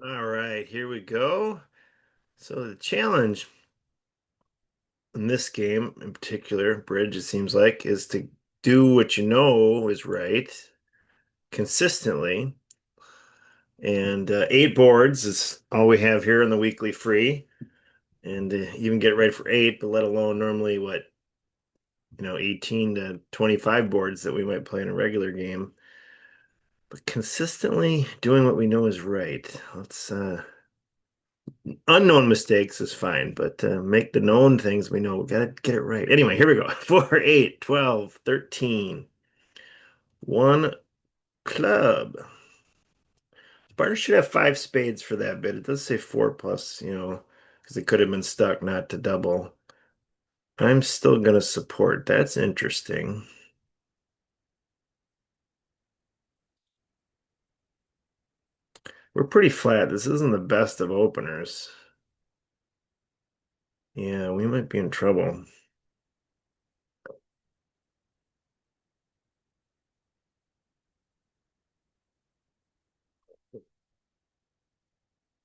All right, here we go. So the challenge in this game, in particular, bridge, it seems like, is to do what you know is right consistently. And 8 boards is all we have here in the weekly free. And even get ready for eight, but let alone normally what, 18 to 25 boards that we might play in a regular game. But consistently doing what we know is right. Let's Unknown mistakes is fine, but make the known things we know. We gotta get it right. Anyway, here we go. 4, 8, 12, 13. One club. Barter should have five spades for that bit. It does say four plus, because it could have been stuck not to double. I'm still gonna support. That's interesting. We're pretty flat. This isn't the best of openers. Yeah, we might be in trouble.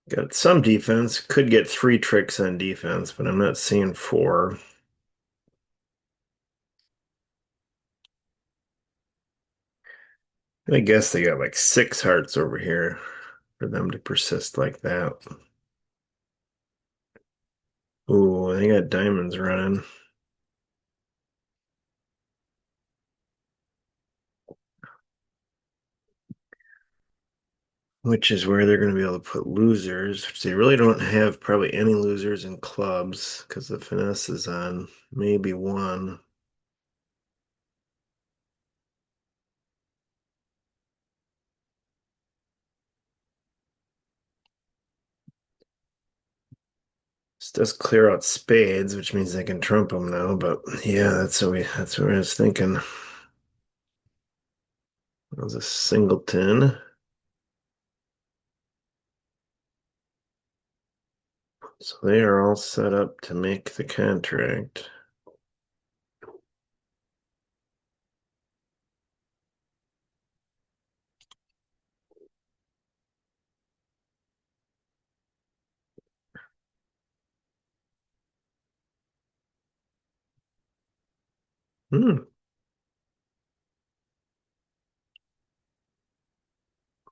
Got some defense. Could get three tricks on defense, but I'm not seeing four. I guess they got like six hearts over here for them to persist like that. Ooh, they got diamonds running, which is where they're going to be able to put losers, which they really don't have probably any losers in clubs because the finesse is on maybe one. This does clear out spades, which means they can trump them now. But yeah, that's what I was thinking. That was a singleton. So they are all set up to make the contract. Hmm.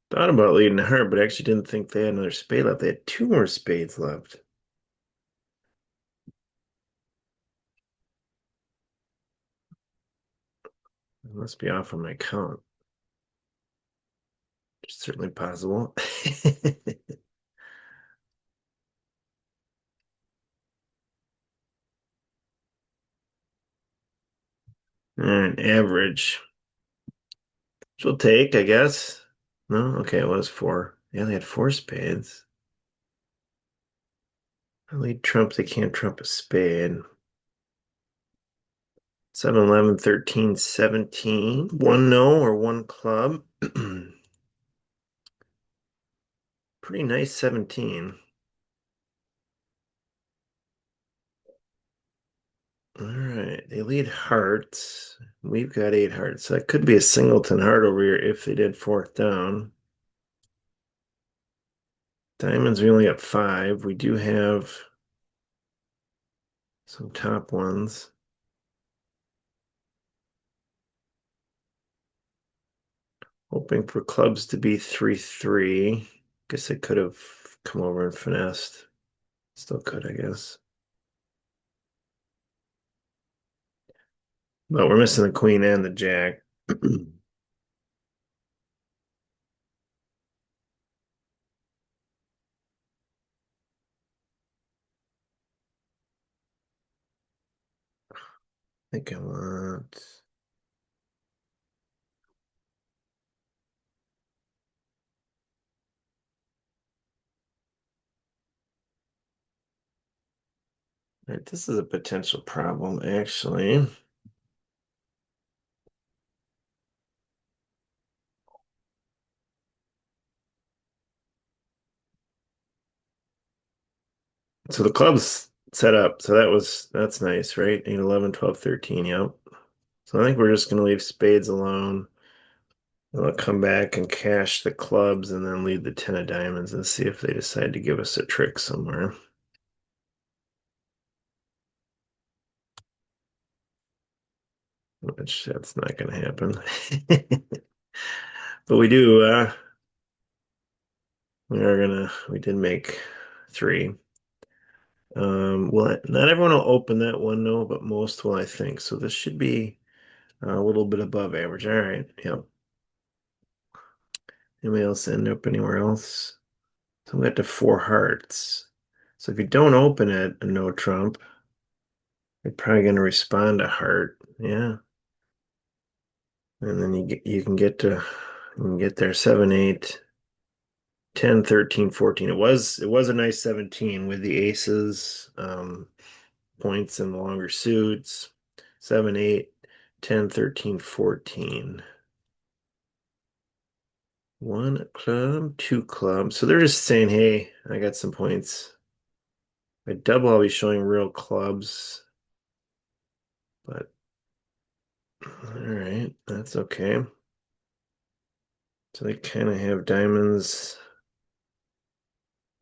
Thought about leading the heart, but actually didn't think they had another spade left. They had two more spades left. It must be off on my count. It's certainly possible. All right, average. Which we'll take, I guess. No? Okay, it was four. Yeah, they had four spades. I lead trump, they can't trump a spade. 7, 11, 13, 17. One no or one club. Pretty nice 17. All right, they lead hearts. We've got eight hearts. So that could be a singleton heart over here if they did fourth down. Diamonds, we only got five. We do have some top ones. Hoping for clubs to be 3-3. Guess I could have come over and finessed. Still could, I guess. But we're missing the queen and the jack. I think I want. Right, this is a potential problem, actually. So the club's set up. So that's nice, right? 8, 11, 12, 13. Yep. So I think we're just going to leave spades alone. I'll come back and cash the clubs and then leave the 10 of diamonds and see if they decide to give us a trick somewhere. Which that's not going to happen. But we did make three. Well, not everyone will open that one, no, but most will, I think. So this should be a little bit above average. All right. Yep. Anybody else end up anywhere else? So we got to four hearts. So if you don't open it, a no trump, you're probably going to respond to heart. Yeah. And then you can get there 7, 8, 10, 13, 14. It was a nice 17 with the aces, points and the longer suits. 7, 8, 10, 13, 14. One club, two clubs. So they're just saying, hey, I got some points. By double, I'll be showing real clubs. But all right, that's okay. So they kind of have diamonds.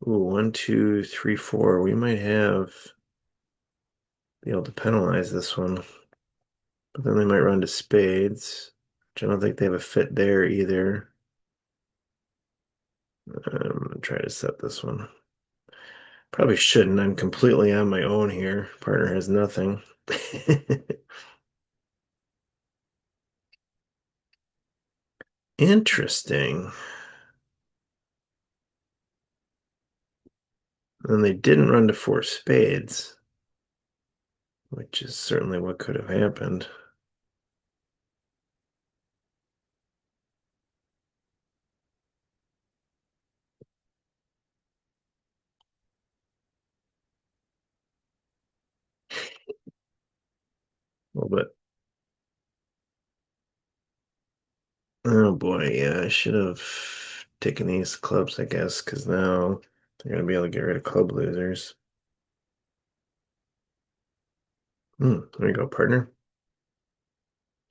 Ooh, 1, 2, 3, 4. We might be able to penalize this one. But then they might run to spades, which I don't think they have a fit there either. I'm gonna try to set this one. Probably shouldn't. I'm completely on my own here. Partner has nothing. Interesting. And they didn't run to four spades, which is certainly what could have happened. A little bit. Oh boy, yeah, I should have taken these clubs, I guess, because now they're gonna be able to get rid of club losers. There you go, partner.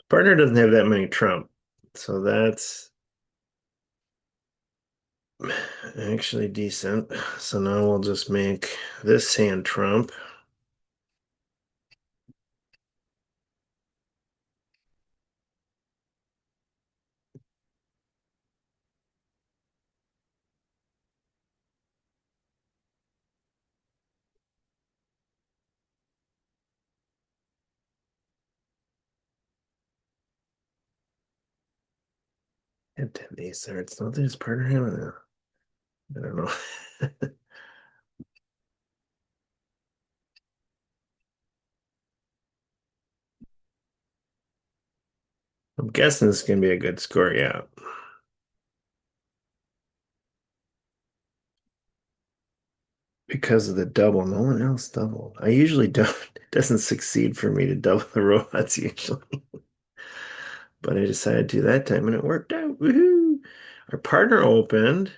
Partner doesn't have that many trump, so that's actually decent. So now we'll just make this hand trump. And 10 ace there. It's not that his partner hand. I don't know. I'm guessing this is gonna be a good score, yeah. Because of the double, no one else doubled. I usually don't. It doesn't succeed for me to double the robots usually, but I decided to that time and it worked out. Woohoo! Our partner opened.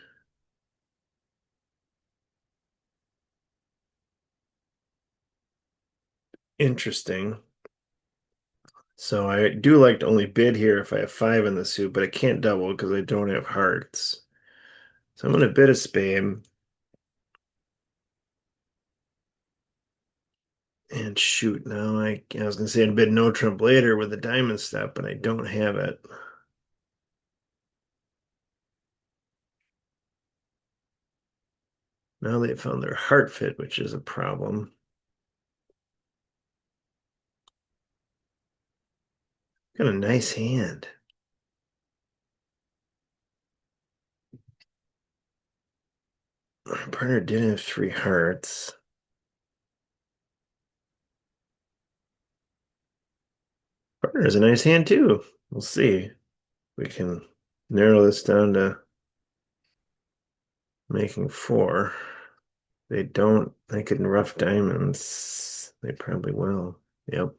Interesting. So I do like to only bid here if I have five in the suit, but I can't double because I don't have hearts. So I'm gonna bid a spade. And shoot, now I was gonna say I'd bid no trump later with the diamond step, but I don't have it. Now they found their heart fit, which is a problem. Got a nice hand. My partner did have three hearts. Partner has a nice hand too. We'll see. We can narrow this down to making four. They could rough diamonds. They probably will. Yep.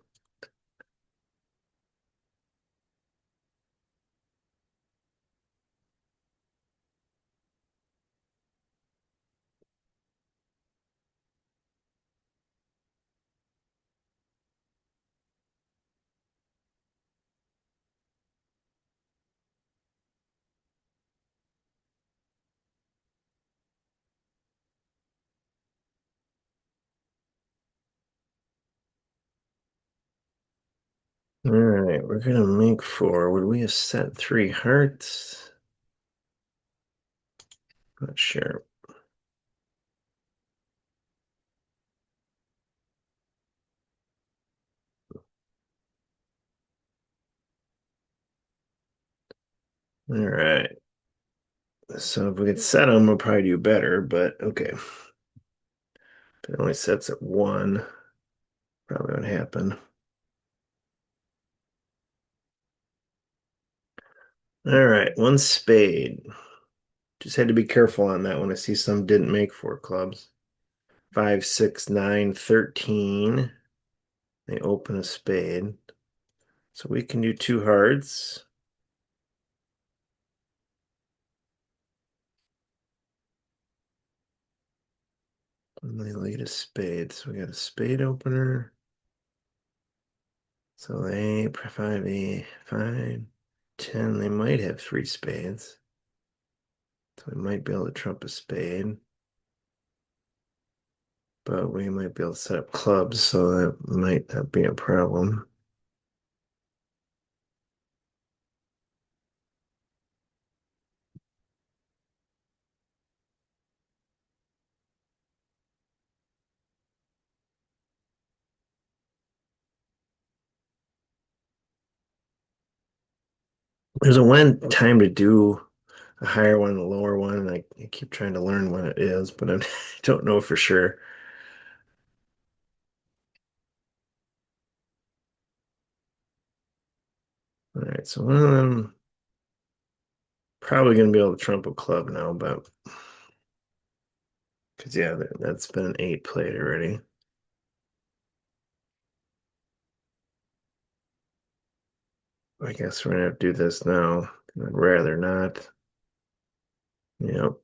All right, we're gonna make four. Would we have set three hearts? Not sure. All right. So if we could set them, we'll probably do better, but okay. If it only sets at one, probably won't happen. All right, one spade. Just had to be careful on that one. I see some didn't make four clubs. 5, 6, 9, 13. They open a spade. So we can do two hearts. And they lead a spade. So we got a spade opener. So they 5, 8, 5, 10. They might have three spades. So we might be able to trump a spade. But we might be able to set up clubs, so that might not be a problem. There's a one time to do a higher one and a lower one, and I keep trying to learn when it is, but I don't know for sure. All right, so one of them probably going to be able to trump a club now, but because yeah, that's been an eight played already. I guess we're gonna have to do this now. I'd rather not. Yep.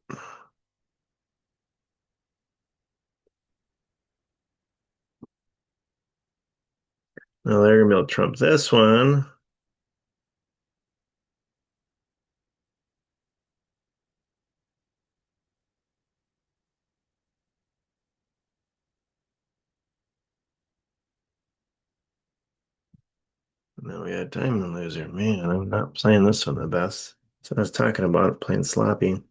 Well, they're gonna be able to trump this one. Now we got diamond loser. Man, I'm not playing this one the best. So I was talking about playing sloppy.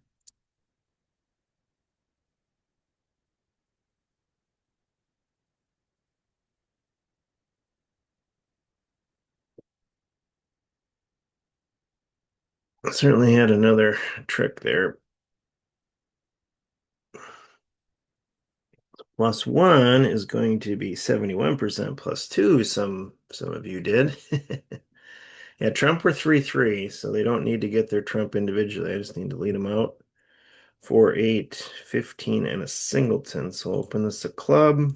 Certainly had another trick there. Plus one is going to be 71% plus two, some of you did. Yeah, Trump were 3-3, so they don't need to get their Trump individually. I just need to lead them out. 4, 8, 15, and a singleton. So open this a club.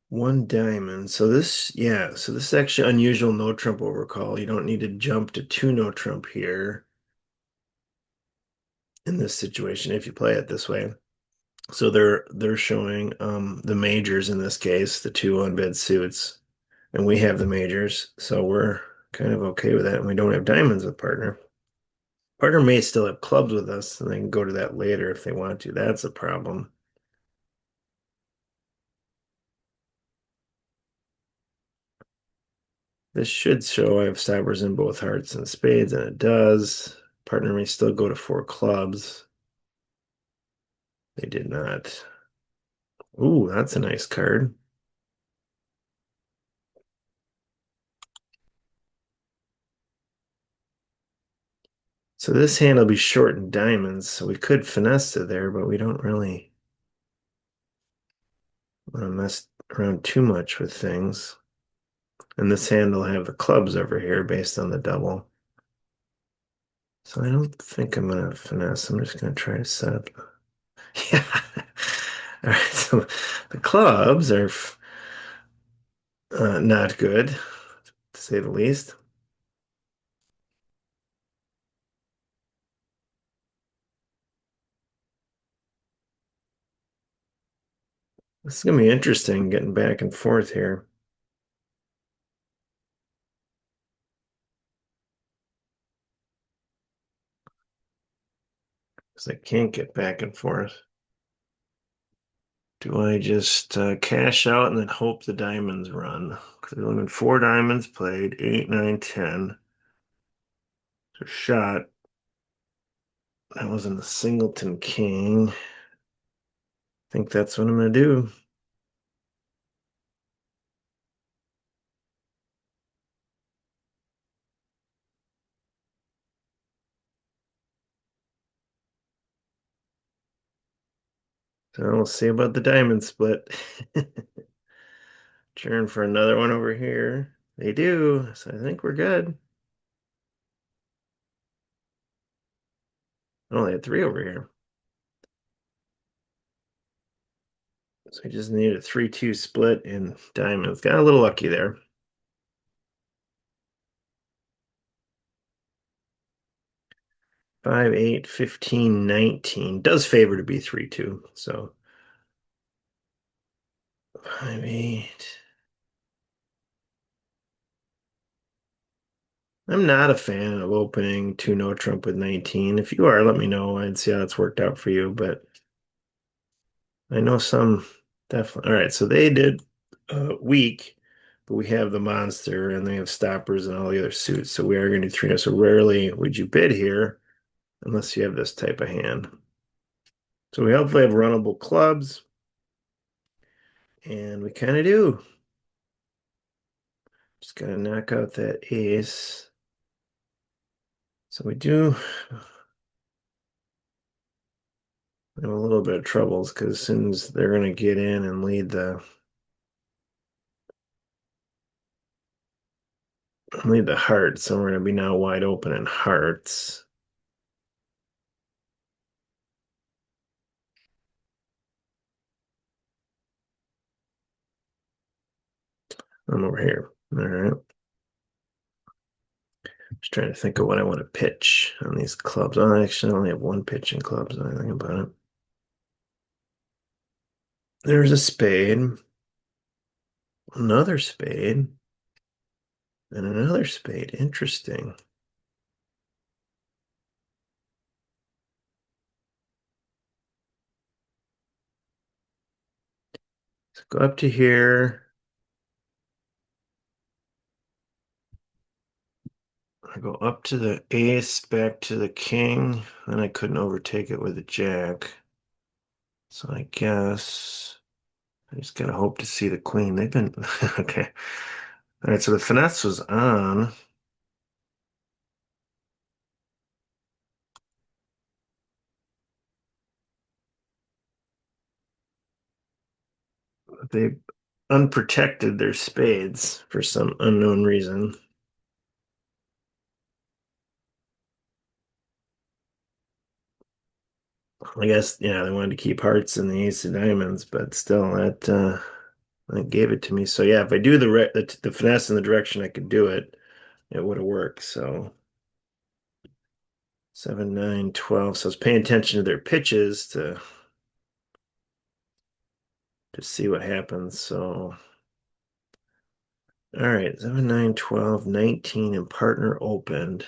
One diamond. So this, yeah, so this is actually unusual no trump overcall. You don't need to jump to two no trump here in this situation if you play it this way. So they're showing the majors in this case, the two unbid suits, and we have the majors, so we're kind of okay with that. And we don't have diamonds with partner. Partner may still have clubs with us, and they can go to that later if they want to. That's a problem. This should show I have cybers in both hearts and spades, and it does. Partner may still go to four clubs. They did not. Ooh, that's a nice card. So this hand will be short in diamonds, so we could finesse it there, but we don't really want to mess around too much with things. And this hand will have the clubs over here based on the double. So I don't think I'm going to finesse. I'm just going to try to set up. Yeah. All right, so the clubs are not good, to say the least. This is going to be interesting getting back and forth here because I can't get back and forth. Do I just cash out and then hope the diamonds run? Because there's only been four diamonds played, 8, 9, 10. So shot. That wasn't a singleton king. I think that's what I'm going to do. So we'll see about the diamond split. Turn for another one over here. They do. So I think we're good. Oh, they had three over here. So we just need a 3-2 split in diamonds. Got a little lucky there. 5, 8, 15, 19. Does favor to be 3-2. So 5, 8. I'm not a fan of opening 2 no trump with 19. If you are, let me know. I'd see how it's worked out for you. But I know some definitely. All right, so they did weak, but we have the monster and they have stoppers and all the other suits. So we are going to do 3 no. So rarely would you bid here unless you have this type of hand. So we hopefully have runnable clubs. And we kind of do. Just got to knock out that ace. So we do have a little bit of troubles because as soon as they're going to get in and lead the hearts, so we're going to be now wide open in hearts. I'm over here. All right. Just trying to think of what I want to pitch on these clubs. Oh, I actually only have one pitch in clubs. I think about it. There's a spade, another spade, and another spade. Interesting. So go up to here. I go up to the ace, back to the king, then I couldn't overtake it with the jack. So I guess I just gotta hope to see the queen. They've been okay. All right, so the finesse was on. They unprotected their spades for some unknown reason. I guess, yeah, they wanted to keep hearts and the ace of diamonds, but still, that gave it to me. So yeah, if I do the finesse in the direction I could do it, it would have worked. So 7, 9, 12. So I was paying attention to their pitches to see what happens. So all right, 7, 9, 12, 19, and partner opened.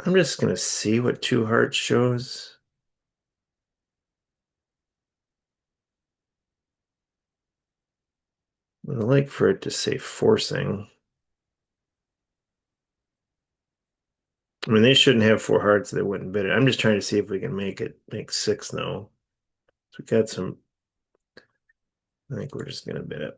I'm just gonna see what two hearts shows. I'd like for it to say forcing. I mean, they shouldn't have four hearts. They wouldn't bid it. I'm just trying to see if we can make six now. So we got some. I think we're just gonna bid it.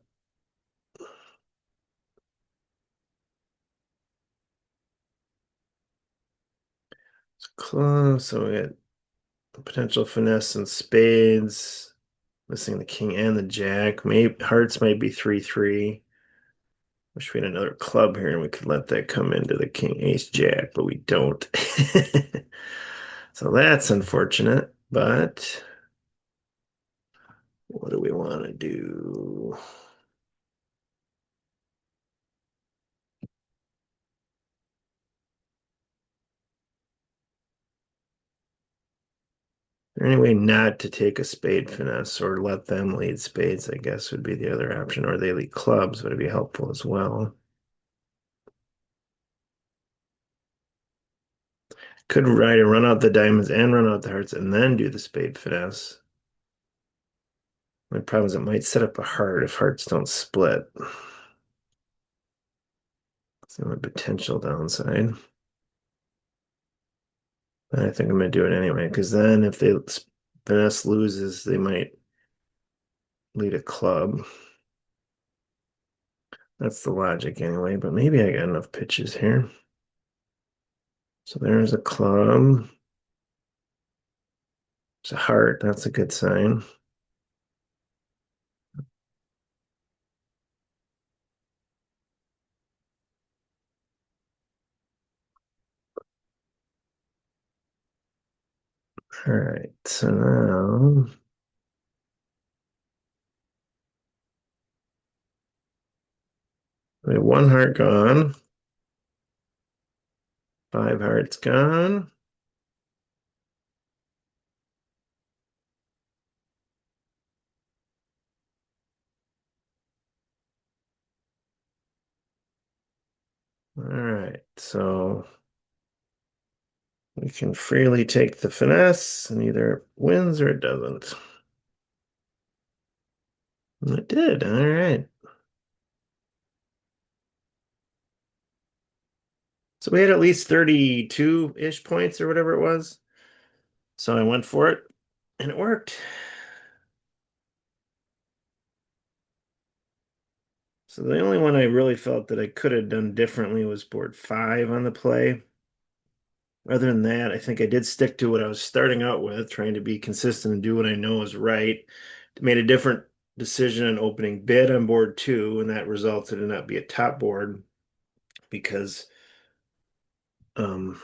It's close. So we got potential finesse and spades. Missing the king and the jack. Maybe hearts might be 3-3. Wish we had another club here and we could let that come into the king ace jack, but we don't. So that's unfortunate. But what do we want to do? There any way not to take a spade finesse or let them lead spades, I guess would be the other option, or they lead clubs would be helpful as well. Could either run out the diamonds and run out the hearts and then do the spade finesse. My problem is it might set up a heart if hearts don't split. It's the only potential downside. But I think I'm going to do it anyway, because then if they finesse loses, they might lead a club. That's the logic anyway, but maybe I got enough pitches here. So there's a club. It's a heart. That's a good sign. All right. So now we have one heart gone, five hearts gone. All right. So we can freely take the finesse and either it wins or it doesn't. And it did. All right. So we had at least 32-ish points or whatever it was. So I went for it and it worked. So the only one I really felt that I could have done differently was board five on the play. Other than that, I think I did stick to what I was starting out with, trying to be consistent and do what I know is right. Made a different decision on opening bid on board two, and that resulted in not be a top board because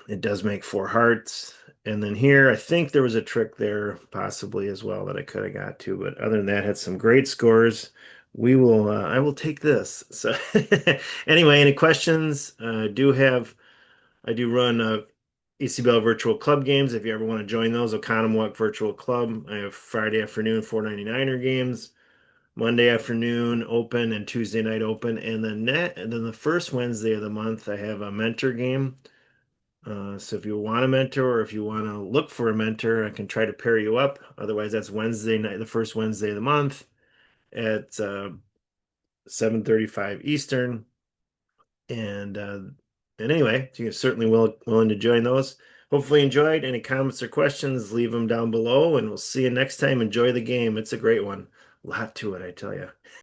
it does make four hearts. And then here, I think there was a trick there possibly as well that I could have got to. But other than that, had some great scores. I will take this. So anyway, any questions? I do run ECBL virtual club games. If you ever want to join those, Oconomowoc Virtual Club. I have Friday afternoon 499er games, Monday afternoon open, and Tuesday night open. And then the first Wednesday of the month, I have a mentor game. So if you want a mentor or if you want to look for a mentor, I can try to pair you up. Otherwise, that's Wednesday night, the first Wednesday of the month at 7:35 Eastern. And anyway, you're certainly willing to join those. Hopefully enjoyed. Any comments or questions, leave them down below, and we'll see you next time. Enjoy the game. It's a great one. A lot to it, I tell you.